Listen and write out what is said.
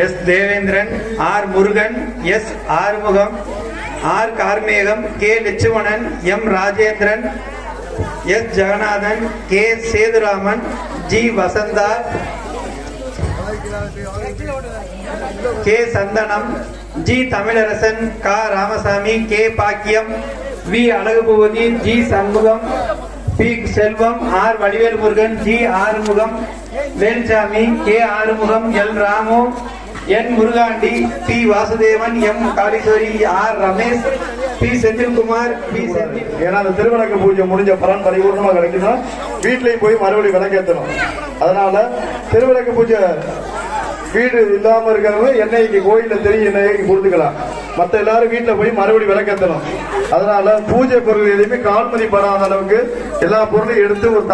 S Devendran, R Murugan, S Arumugam, R Karmegam, K Lakshmanan, M Rajendran, S Jaganathan, K Sethuraman, G Vasantha, K Santhanam, G Tamilarasan, கா Ramasamy, K Bakkiyam, V Alagubupathi, G Shanmugam, P Selvam, R Vadivel Murugan, G Arumugam, Velsamy, K Arumugam, L Ramu, N Murugandi, P Vasudevan, M Kaliswari, R Ramesh, P Senthilkumar, P Senthil. ஏன்னா அந்த திருவிளக்கு பூஜை முடிஞ்ச பலன் பரிபூர்ணமா கிடைக்கணும். வீட்லயும் போய் மறுபடியும் விளக்கேற்றணும். அதனால திருவிளக்கு பூஜை வீடு இல்லாம இருக்கிறவங்க எண்ணெய்க்கு கோயில தெரியும் எண்ணெய்க்கு கொடுத்துக்கலாம். மத்த எல்லாரும் வீட்டுல போய் மறுபடியும் விளக்கேற்றணும். அதனால பூஜை பொருள் எதையுமே கால்மதி படாத அளவுக்கு எல்லா பொருளையும் எடுத்து ஒரு